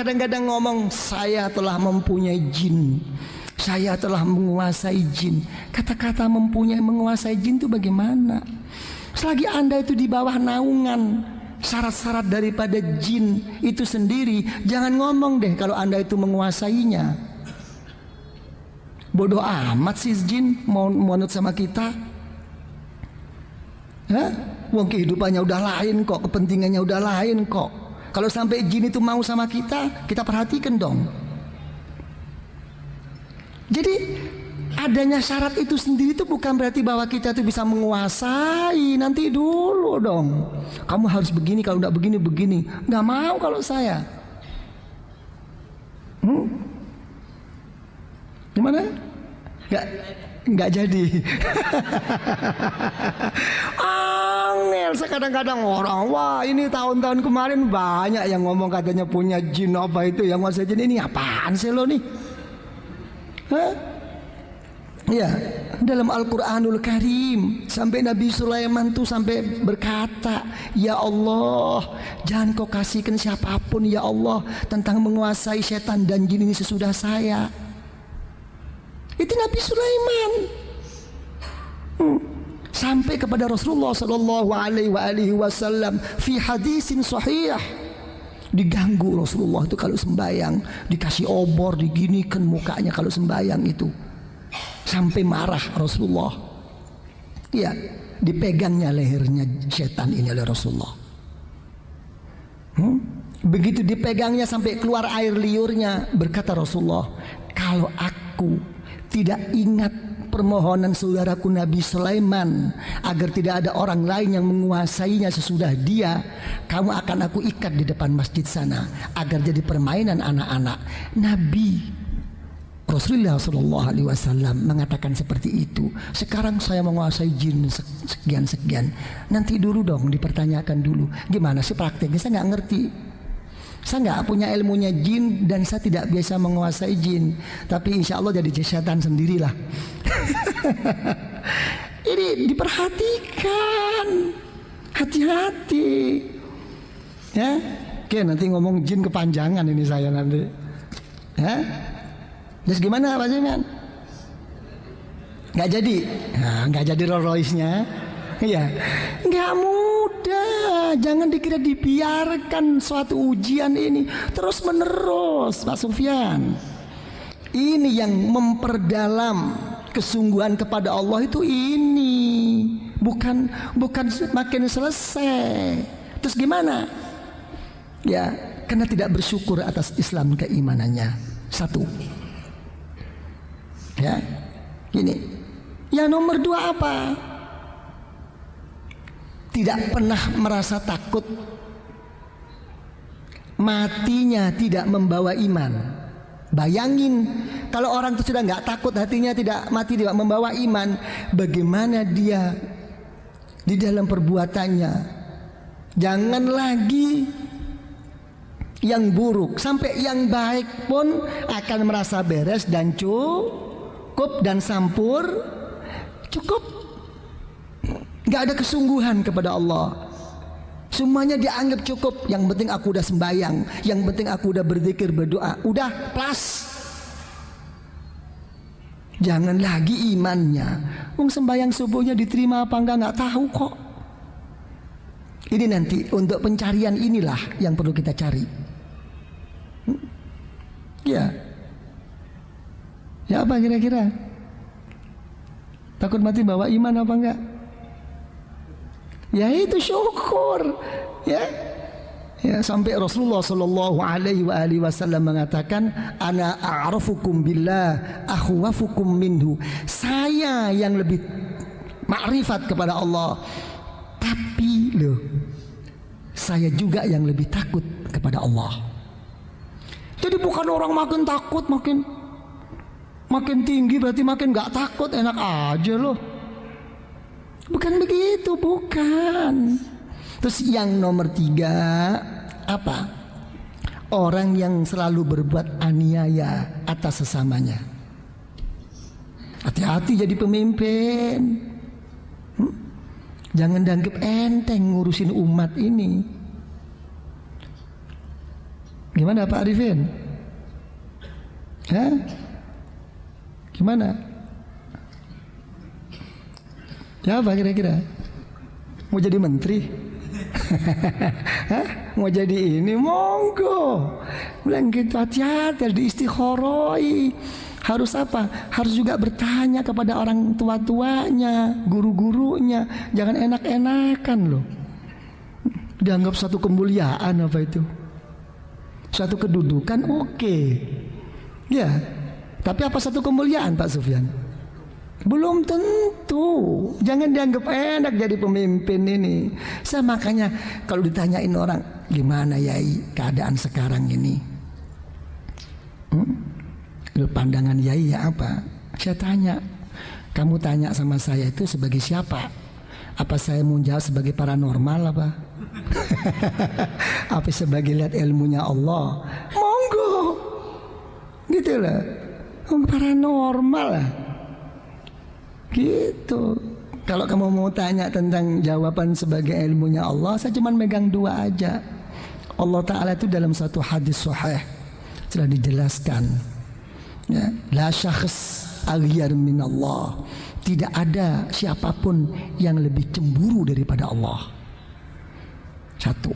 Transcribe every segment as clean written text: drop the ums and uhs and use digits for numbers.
kadang-kadang ngomong saya telah mempunyai jin, saya telah menguasai jin. Kata-kata mempunyai, menguasai jin itu bagaimana? Selagi Anda itu di bawah naungan syarat-syarat daripada jin itu sendiri, jangan ngomong deh kalau Anda itu menguasainya. Bodoh amat sih jin mau nurut sama kita. Hah? Wong kehidupannya udah lain kok, kepentingannya udah lain kok. Kalau sampai jin itu mau sama kita, kita perhatikan dong. Jadi adanya syarat itu sendiri itu bukan berarti bahwa kita tuh bisa menguasai. Nanti dulu dong, kamu harus begini, kalau enggak begini begini. Nggak mau kalau saya. Gimana? Nggak jadi. Angel kadang-kadang orang, wah ini tahun-tahun kemarin banyak yang ngomong katanya punya jin apa itu yang nguasai jin. Ini apaan sih lo nih? Hah? Ya, dalam Al-Quranul Karim sampai Nabi Sulaiman tuh sampai berkata, ya Allah, jangan kau kasihkan siapapun ya Allah tentang menguasai setan dan jin ini sesudah saya. Itu Nabi Sulaiman. Sampai kepada Rasulullah sallallahu alaihi wasallam fi hadisin sahih, diganggu Rasulullah itu kalau sembahyang, dikasih obor, diginikan mukanya kalau sembahyang itu. Sampai marah Rasulullah. Ya, dipegangnya lehernya setan ini oleh Rasulullah. Begitu dipegangnya sampai keluar air liurnya, berkata Rasulullah, kalau aku tidak ingat permohonan saudaraku Nabi Sulaiman agar tidak ada orang lain yang menguasainya sesudah dia, kamu akan aku ikat di depan masjid sana agar jadi permainan anak-anak. Nabi Rasulullah Shallallahu Alaihi Wasallam mengatakan seperti itu. Sekarang saya menguasai jin sekian-sekian. Nanti dulu dong, dipertanyakan dulu. Gimana sih prakteknya? Saya nggak ngerti. Saya nggak punya ilmunya jin dan saya tidak biasa menguasai jin. Tapi insya Allah jadi setan sendirilah. Ini diperhatikan, hati-hati. Ya, oke nanti ngomong jin kepanjangan ini saya nanti. Ya. Terus gimana Pak Zeman? Nggak jadi, nah, nggak jadi Rolls Royce-nya, iya, nggak mudah. Jangan dikira dibiarkan suatu ujian ini terus menerus, Pak Sufyan. Ini yang memperdalam kesungguhan kepada Allah itu ini, bukan makin selesai. Terus gimana? Ya, karena tidak bersyukur atas Islam keimanannya. Satu. Ya, gini. Yang nomor dua apa? Tidak pernah merasa takut matinya tidak membawa iman. Bayangin kalau orang itu sudah nggak takut, hatinya tidak mati tidak membawa iman, bagaimana dia di dalam perbuatannya? Jangan lagi yang buruk, sampai yang baik pun akan merasa beres dan cukup dan sampur, cukup. Gak ada kesungguhan kepada Allah. Semuanya dianggap cukup. Yang penting aku udah sembahyang, yang penting aku udah berzikir, berdoa, udah plus. Jangan lagi imannya. Sembahyang subuhnya diterima apa enggak nggak tahu kok. Ini nanti untuk pencarian inilah yang perlu kita cari. Ya. Ya apa kira-kira? Takut mati bawa iman apa enggak? Ya itu syukur. Ya. Ya, sampai Rasulullah sallallahu alaihi wasallam mengatakan, ana a'rafukum billah akhwafukum minhu. Saya yang lebih makrifat kepada Allah. Tapi loh, saya juga yang lebih takut kepada Allah. Jadi bukan orang makin takut makin tinggi berarti makin nggak takut, enak aja loh. Bukan begitu, bukan. Terus yang nomor 3 apa? Orang yang selalu berbuat aniaya atas sesamanya. Hati-hati jadi pemimpin. Jangan dianggap enteng ngurusin umat ini. Gimana Pak Arifin? Hah? Gimana? Ya apa kira-kira? Mau jadi menteri? Hah? Mau jadi ini? Monggo. Bilang gitu, hati-hati, harus diistikharoi. Harus apa? Harus juga bertanya kepada orang tua-tuanya, guru-gurunya. Jangan enak-enakan loh. Dianggap satu kemuliaan apa itu? Suatu kedudukan oke. Ya. Tapi apa satu kemuliaan Pak Sufyan? Belum tentu. Jangan dianggap enak jadi pemimpin ini. Saya makanya kalau ditanyain orang, gimana Yai keadaan sekarang ini? Pandangan Yai ya apa? Saya tanya, kamu tanya sama saya itu sebagai siapa? Apa saya mau jawab sebagai paranormal apa? Apa sebagai lihat ilmunya Allah? Monggo. Gitu lah. Paranormal lah. Gitu. Kalau kamu mau tanya tentang jawaban sebagai ilmunya Allah, saya cuma megang dua aja. Allah Ta'ala itu dalam satu hadis sahih telah dijelaskan, ya, la syakhs aghyar min Allah. Tidak ada siapapun yang lebih cemburu daripada Allah. Satu,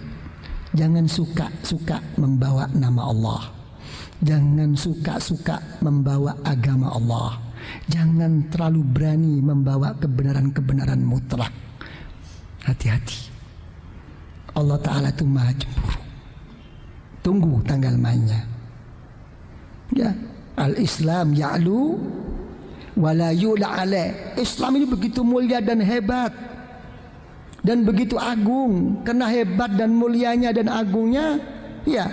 jangan suka-suka membawa nama Allah. Jangan suka-suka membawa agama Allah. Jangan terlalu berani membawa kebenaran-kebenaran mutlak. Hati-hati. Allah Ta'ala itu maha cemburu. Tunggu tanggal mainnya. Ya, al-Islam ya'lu wa la yu'la alaih. Islam ini begitu mulia dan hebat dan begitu agung. Karena hebat dan mulianya dan agungnya, ya,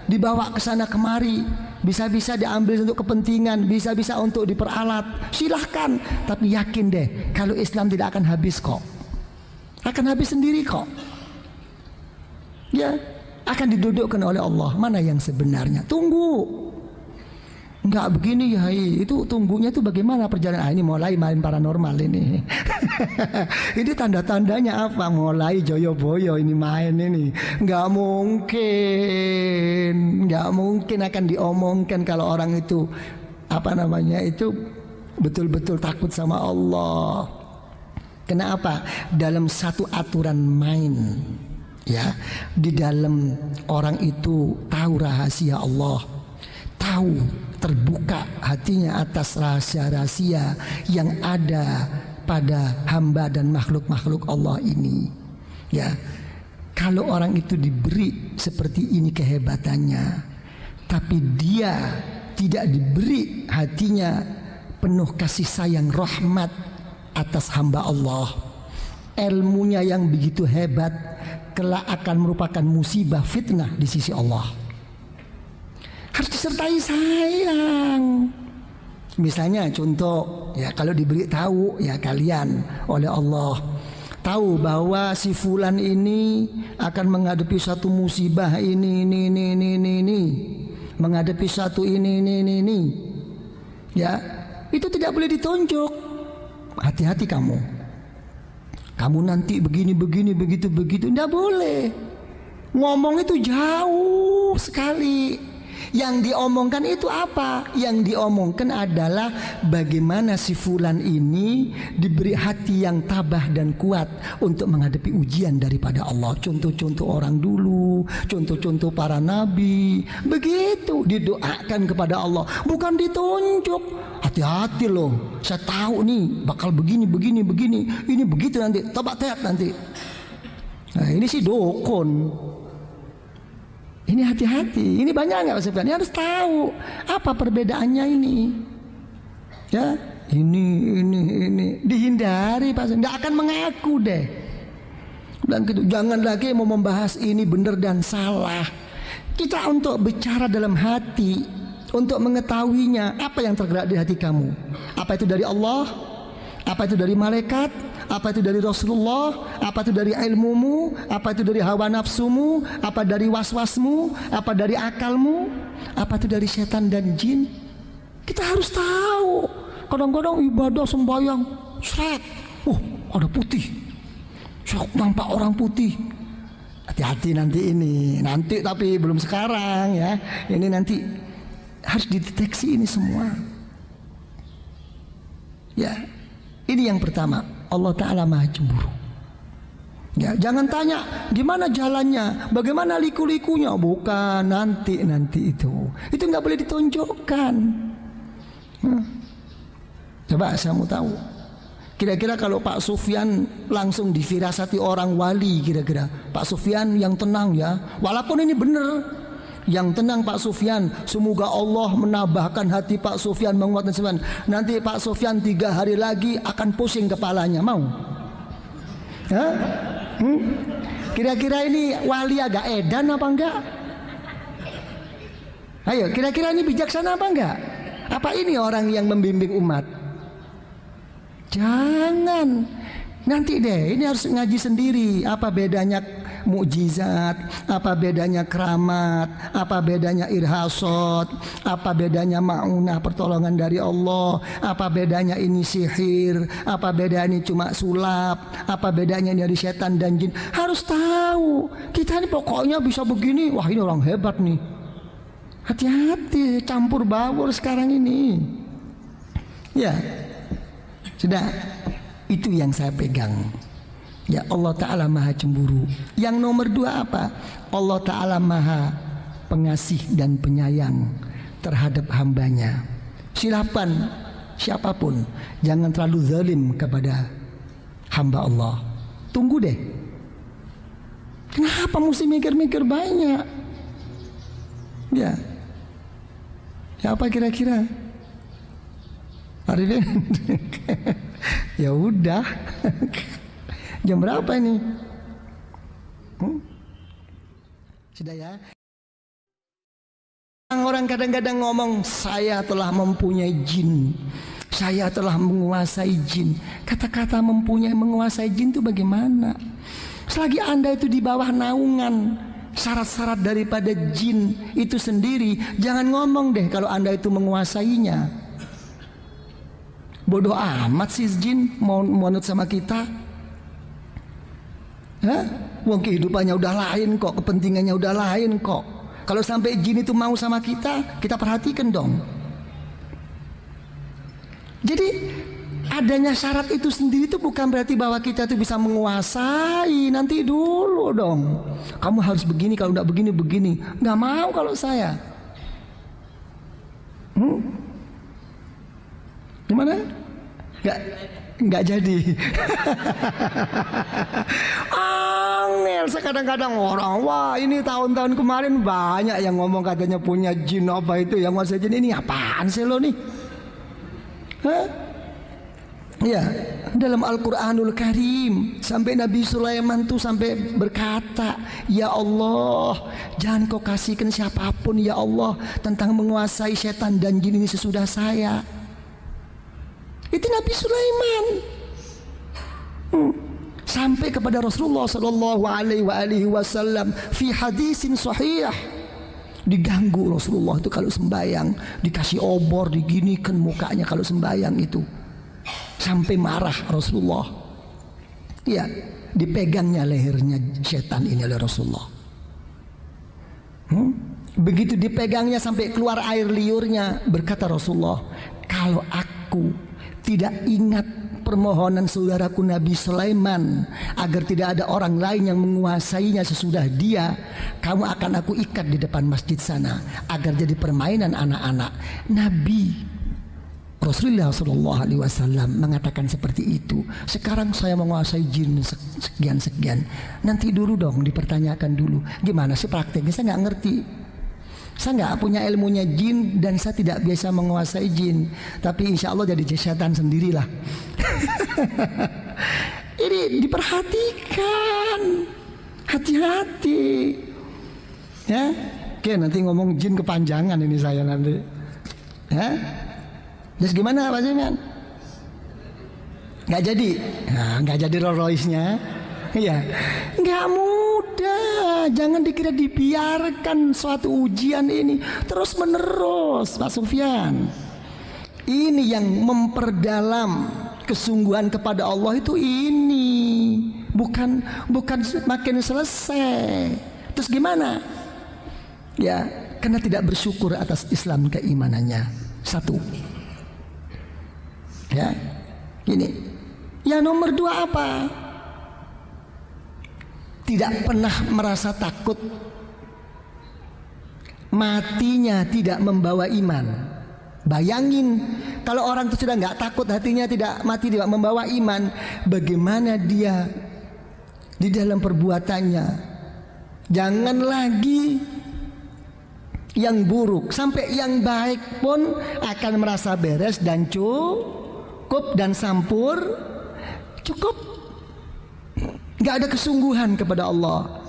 dibawa ke sana kemari, bisa-bisa diambil untuk kepentingan, bisa-bisa untuk diperalat. Silahkan, tapi yakin deh kalau Islam tidak akan habis kok. Akan habis sendiri kok. Ya, akan didudukkan oleh Allah. Mana yang sebenarnya? Tunggu. Enggak begini ya, itu tunggunya itu bagaimana perjalanan? Ini mulai main paranormal ini. Ini tanda-tandanya apa? Mulai joyo-boyo ini main ini. Enggak mungkin akan diomongkan kalau orang itu apa namanya itu betul-betul takut sama Allah. Kenapa? Dalam satu aturan main, ya, di dalam orang itu tahu rahasia Allah, tahu, terbuka hatinya atas rahasia-rahasia yang ada pada hamba dan makhluk-makhluk Allah ini. Ya, kalau orang itu diberi seperti ini kehebatannya, tapi dia tidak diberi hatinya penuh kasih sayang rahmat atas hamba Allah, ilmunya yang begitu hebat kelak akan merupakan musibah fitnah di sisi Allah. Harus disertai sayang. Misalnya contoh, ya, kalau diberi tahu ya kalian oleh Allah, tahu bahwa si fulan ini akan menghadapi satu musibah ini, menghadapi satu ini. Ya, itu tidak boleh ditunjuk. Hati-hati kamu. Kamu nanti begini, begitu. Tidak boleh. Ngomong itu jauh sekali. Yang diomongkan itu apa? Yang diomongkan adalah bagaimana si fulan ini diberi hati yang tabah dan kuat untuk menghadapi ujian daripada Allah. Contoh-contoh orang dulu, contoh-contoh para nabi, begitu didoakan kepada Allah, bukan ditunjuk. Hati-hati loh, saya tahu nih bakal begini, ini begitu nanti, tobat nanti. Nah, ini si dukun. Ini hati-hati, ini banyak nggak Pak Sufyan? Ini harus tahu apa perbedaannya ini. Ya, ini dihindari Pak Sufyan, nggak akan mengaku deh. Dan gitu, jangan lagi mau membahas ini benar dan salah. Kita untuk bicara dalam hati, untuk mengetahuinya apa yang tergerak di hati kamu. Apa itu dari Allah? Apa itu dari malaikat? Apa itu dari Rasulullah? Apa itu dari ilmumu? Apa itu dari hawa nafsumu? Apa dari waswasmu? Apa dari akalmu? Apa itu dari setan dan jin? Kita harus tahu. Kadang-kadang ibadah sembahyang, seret, ada putih, nampak orang putih. Hati-hati nanti ini, nanti tapi belum sekarang ya. Ini nanti harus dideteksi ini semua. Ya, ini yang pertama. Allah Ta'ala Maha Cemburu. Ya, jangan tanya gimana jalannya, bagaimana liku-likunya. Bukan, nanti itu nggak boleh ditonjokkan. Coba saya mau tahu, kira-kira kalau Pak Sufyan langsung difirasati orang wali, kira-kira Pak Sufyan yang tenang ya, walaupun ini benar, yang tenang Pak Sufyan, semoga Allah menambahkan hati Pak Sufyan, menguatkan semangat. Nanti Pak Sufyan 3 hari lagi akan pusing kepalanya, mau? Kira-kira ini wali agak edan apa enggak? Ayo, kira-kira ini bijaksana apa enggak? Apa ini orang yang membimbing umat? Jangan. Nanti deh, ini harus ngaji sendiri. Apa bedanya mukjizat, apa bedanya keramat, apa bedanya irhasot, apa bedanya ma'unah, pertolongan dari Allah, apa bedanya ini sihir, apa bedanya ini cuma sulap, apa bedanya ini dari setan dan jin. Harus tahu. Kita ini pokoknya bisa begini. Wah, ini orang hebat nih. Hati-hati, campur baur sekarang ini. Ya, sudah, itu yang saya pegang. Ya, Allah Ta'ala Maha Cemburu. Yang nomor 2 apa? Allah Ta'ala Maha Pengasih dan Penyayang terhadap hambanya. Silakan siapapun, jangan terlalu zalim kepada hamba Allah. Tunggu deh. Kenapa mesti mikir-mikir banyak? Ya, apa kira-kira? Arifin? Ya udah. Jam berapa ini? Sudah ya. Orang kadang-kadang ngomong, saya telah mempunyai jin, saya telah menguasai jin. Kata-kata mempunyai, menguasai jin itu bagaimana? Selagi Anda itu di bawah naungan syarat-syarat daripada jin itu sendiri, jangan ngomong deh kalau Anda itu menguasainya. Bodoh amat sih jin mau nurut sama kita. Wong kehidupannya udah lain kok, kepentingannya udah lain kok. Kalau sampai jin itu mau sama kita, kita perhatikan dong. Jadi adanya syarat itu sendiri itu bukan berarti bahwa kita itu bisa menguasai. Nanti dulu dong, kamu harus begini, kalau enggak begini begini. Nggak mau kalau saya. Gimana? Nggak jadi. Angel kadang-kadang orang, wah ini tahun-tahun kemarin banyak yang ngomong katanya punya jin apa itu, yang nguasai jin. Ini apaan sih lo nih? Ya, dalam Al-Quranul Karim sampai Nabi Sulaiman tuh sampai berkata, ya Allah, jangan kau kasihkan siapapun ya Allah tentang menguasai setan dan jin ini sesudah saya. Itu Nabi Sulaiman. Sampai kepada Rasulullah sallallahu alaihi wasallam fi hadisin sahih, diganggu Rasulullah itu kalau sembahyang, dikasih obor, diginikan mukanya kalau sembahyang itu. Sampai marah Rasulullah. Ya, dipegangnya lehernya setan ini oleh Rasulullah. Begitu dipegangnya sampai keluar air liurnya, berkata Rasulullah, kalau aku tidak ingat permohonan saudaraku Nabi Sulaiman agar tidak ada orang lain yang menguasainya sesudah dia, kamu akan aku ikat di depan masjid sana agar jadi permainan anak-anak. Nabi Rasulullah SAW mengatakan seperti itu. Sekarang saya menguasai jin sekian-sekian. Nanti dulu dong, dipertanyakan dulu. Gimana sih prakteknya? Saya nggak ngerti. Saya nggak punya ilmunya jin dan saya tidak biasa menguasai jin. Tapi insya Allah jadi setan sendirilah. Ini diperhatikan, hati-hati. Ya, oke, nanti ngomong jin kepanjangan ini saya nanti. Ya, terus gimana Pak Zeman? Nggak jadi, nah, nggak jadi Rolls Royce-nya. Iya, nggak mudah. Jangan dikira dibiarkan suatu ujian ini terus menerus, Pak Sufyan. Ini yang memperdalam kesungguhan kepada Allah itu ini. bukan makin selesai. Terus gimana? Ya, karena tidak bersyukur atas Islam keimanannya. Satu. Ya, ini. Yang nomor dua apa? Tidak pernah merasa takut matinya tidak membawa iman. Bayangin kalau orang itu sudah nggak takut, hatinya tidak mati tidak membawa iman, bagaimana dia di dalam perbuatannya? Jangan lagi yang buruk, sampai yang baik pun akan merasa beres dan cukup dan sampur. Cukup, nggak ada kesungguhan kepada Allah.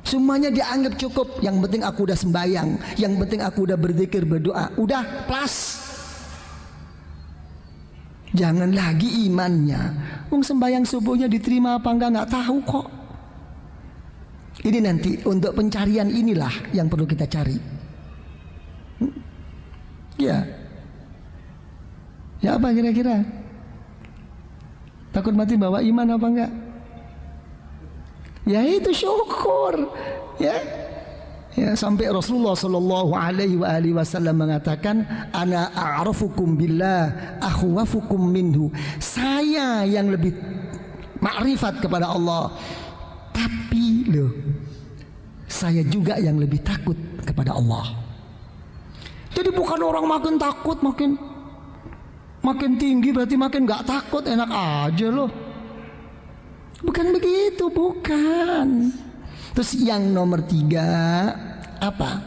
Semuanya dianggap cukup. Yang penting aku udah sembahyang, yang penting aku udah berzikir, berdoa, udah plus. Jangan lagi imannya. Sembahyang subuhnya diterima apa enggak nggak tahu kok. Ini nanti untuk pencarian inilah yang perlu kita cari. Ya, ya apa kira-kira? Takut mati bawa iman apa enggak? Ya itu syukur. Ya, ya sampai Rasulullah Shallallahu Alaihi Wasallam mengatakan, ana a'rafukum billah, akhwafukum minhu. Saya yang lebih makrifat kepada Allah, tapi loh, saya juga yang lebih takut kepada Allah. Jadi bukan orang makin takut makin tinggi berarti makin nggak takut, enak aja loh. Bukan begitu, bukan. Terus yang nomor tiga apa?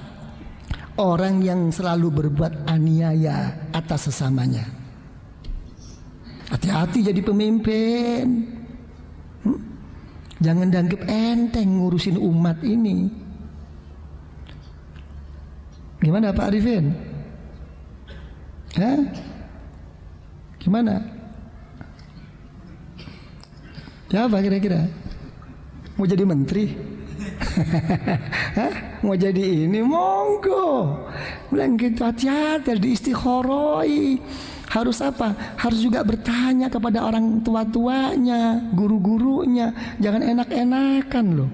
Orang yang selalu berbuat aniaya atas sesamanya. Hati-hati jadi pemimpin. Jangan dianggap enteng ngurusin umat ini. Gimana Pak Arifin? Hah? Gimana? Ya apa kira-kira? Mau jadi menteri? Hah? Mau jadi ini? Monggo. Bilang gitu, hati-hati, harus diistikharoi. Harus apa? Harus juga bertanya kepada orang tua-tuanya, guru-gurunya. Jangan enak-enakan loh.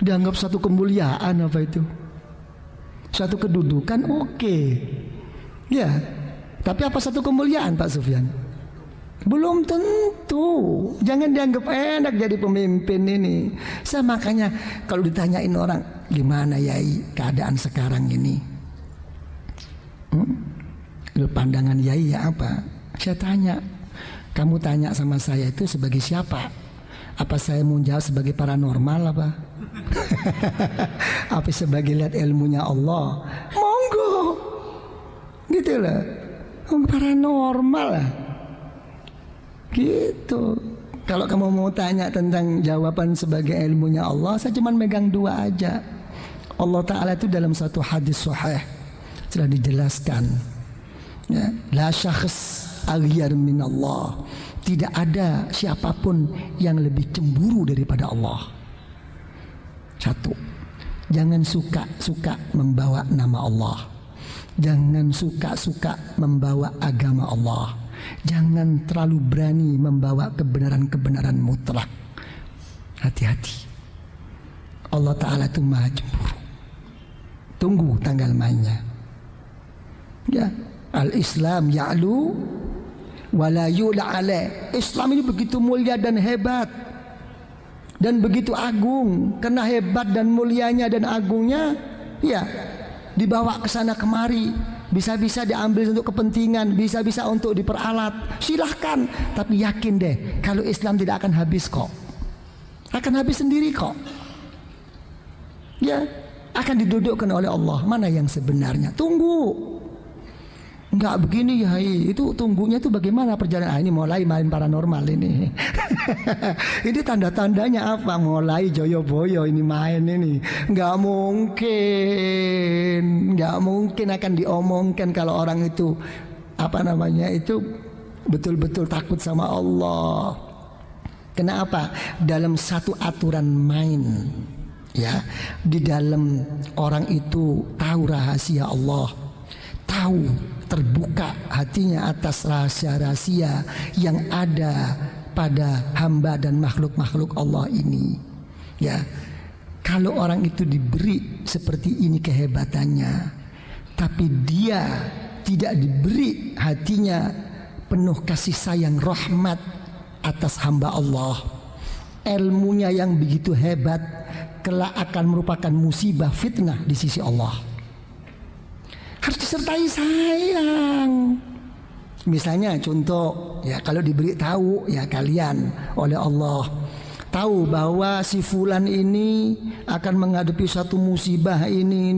Dianggap satu kemuliaan apa itu? Satu kedudukan oke. Ya, tapi apa satu kemuliaan Pak Sufyan? Belum tentu. Jangan dianggap enak jadi pemimpin ini. Saya makanya kalau ditanyain orang, gimana Yai keadaan sekarang ini? Lu pandangan Yai ya apa? Saya tanya, kamu tanya sama saya itu sebagai siapa? Apa saya mau jawab sebagai paranormal apa? Apa sebagai lihat ilmunya Allah? Monggo. Gitu lah. Paranormal lah. Gitu. Kalau kamu mau tanya tentang jawaban sebagai ilmunya Allah, saya cuma megang dua aja. Allah Ta'ala itu dalam satu hadis sahih sudah dijelaskan, ya, la syakhs aghyar min Allah. Tidak ada siapapun yang lebih cemburu daripada Allah. Satu, jangan suka-suka membawa nama Allah. Jangan suka-suka membawa agama Allah. Jangan terlalu berani membawa kebenaran-kebenaran mutlak. Hati-hati. Allah Ta'ala itu maha cemburu. Tunggu tanggal mainnya. Ya, al-Islam ya'lu wa la yu'la alaih. Islam ini begitu mulia dan hebat dan begitu agung. Karena hebat dan mulianya dan agungnya, ya, dibawa ke sana kemari. Bisa-bisa diambil untuk kepentingan, bisa-bisa untuk diperalat. Silahkan, tapi yakin deh, kalau Islam tidak akan habis kok. Akan habis sendiri kok. Ya, akan didudukkan oleh Allah. Mana yang sebenarnya? Tunggu. Enggak begini ya, itu tunggunya itu bagaimana perjalanan? Ini mulai main paranormal ini. Ini tanda-tandanya apa? Mulai joyo-boyo ini main ini. Enggak mungkin akan diomongkan kalau orang itu apa namanya itu betul-betul takut sama Allah. Kenapa? Dalam satu aturan main, ya, di dalam orang itu tahu rahasia Allah, tahu, terbuka hatinya atas rahasia-rahasia yang ada pada hamba dan makhluk-makhluk Allah ini. Ya, kalau orang itu diberi seperti ini kehebatannya, tapi dia tidak diberi hatinya penuh kasih sayang rahmat atas hamba Allah, ilmunya yang begitu hebat kelak akan merupakan musibah fitnah di sisi Allah. Harus disertai sayang. Misalnya contoh, ya kalau diberi tahu ya kalian oleh Allah, tahu bahwa si fulan ini akan menghadapi satu musibah ini,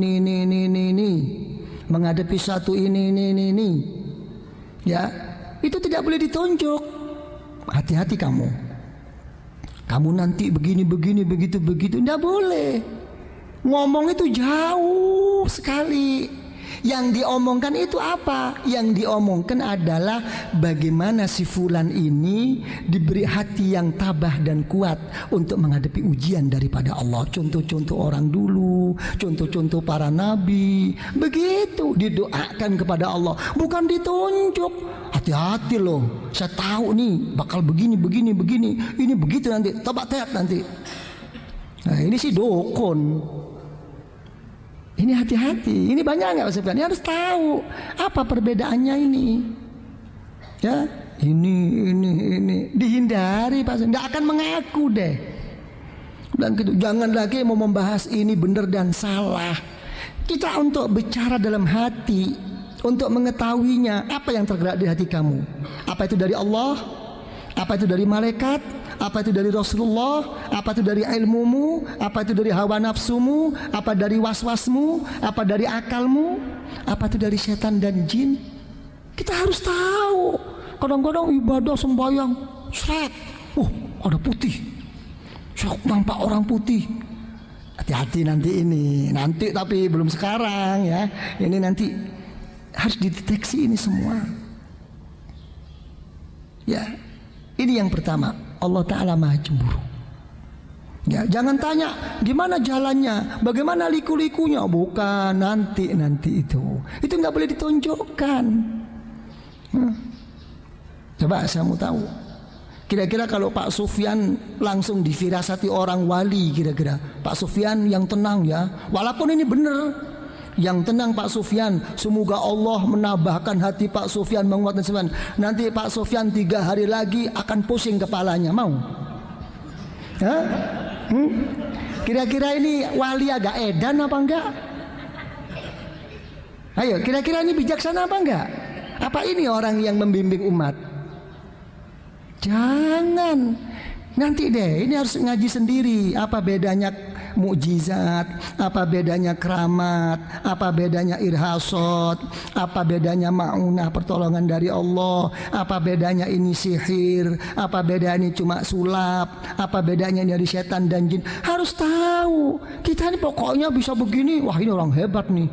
menghadapi satu ini. Ya, itu tidak boleh ditunjuk. Hati-hati kamu. Kamu nanti begini, begitu. Tidak boleh. Ngomong itu jauh sekali. Yang diomongkan itu apa? Yang diomongkan adalah bagaimana si fulan ini diberi hati yang tabah dan kuat untuk menghadapi ujian daripada Allah. Contoh-contoh orang dulu, contoh-contoh para nabi, begitu didoakan kepada Allah, bukan ditunjuk. Hati-hati loh, saya tahu nih bakal begini, ini begitu nanti, tobat nanti. Nah ini sih dukun. Ini hati-hati, ini banyak nggak Pak Sufyan? Ini harus tahu apa perbedaannya ini. Ya, ini dihindari Pak Sufyan, nggak akan mengaku deh. Dan gitu, jangan lagi mau membahas ini benar dan salah. Kita untuk bicara dalam hati, untuk mengetahuinya apa yang tergerak di hati kamu. Apa itu dari Allah? Apa itu dari malaikat? Apa itu dari Rasulullah? Apa itu dari ilmumu? Apa itu dari hawa nafsumu? Apa dari waswasmu? Apa dari akalmu? Apa itu dari setan dan jin? Kita harus tahu. Kadang-kadang ibadah sembahyang seret, ada putih, nampak orang putih. Hati-hati nanti ini, nanti tapi belum sekarang ya. Ini nanti harus dideteksi ini semua. Ya. Ini yang pertama, Allah Ta'ala maha cemburu. Ya, jangan tanya gimana jalannya, bagaimana liku-likunya, bukan nanti itu nggak boleh ditunjukkan. Coba saya mau tahu, kira-kira kalau Pak Sufyan langsung difirasati orang wali, kira-kira Pak Sufyan yang tenang ya, walaupun ini benar. Yang tenang Pak Sufyan, semoga Allah menambahkan hati Pak Sufyan, menguatkan Sufyan. Nanti Pak Sufyan 3 hari lagi akan pusing kepalanya, mau? Kira-kira ini wali agak edan apa enggak? Ayo, kira-kira ini bijaksana apa enggak? Apa ini orang yang membimbing umat? Jangan. Nanti deh, ini harus ngaji sendiri. Apa bedanya mukjizat, apa bedanya keramat, apa bedanya irhasot, apa bedanya ma'unah, pertolongan dari Allah, apa bedanya ini sihir, apa bedanya ini cuma sulap, apa bedanya ini dari setan dan jin. Harus tahu. Kita ini pokoknya bisa begini, wah ini orang hebat nih.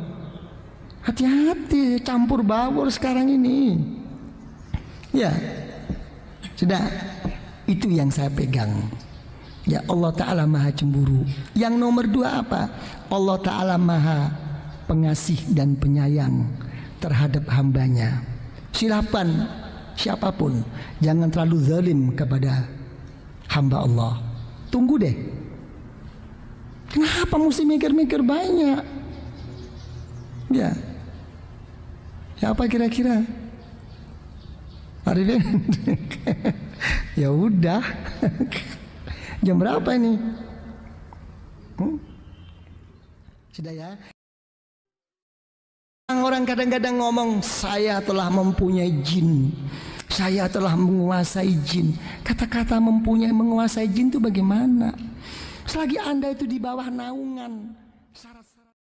Hati-hati, campur baur sekarang ini. Ya, sudah. Itu yang saya pegang. Ya, Allah Ta'ala maha cemburu. Yang nomor 2 apa? Allah Ta'ala maha pengasih dan penyayang terhadap hambanya. Silakan siapapun, jangan terlalu zalim kepada hamba Allah. Tunggu deh. Kenapa mesti mikir-mikir banyak? Ya, apa kira-kira? Arifin? Ya udah. Jam berapa ini? Sudah ya. Orang kadang-kadang ngomong saya telah mempunyai jin, saya telah menguasai jin. Kata-kata menguasai jin itu bagaimana? Selagi Anda itu di bawah naungan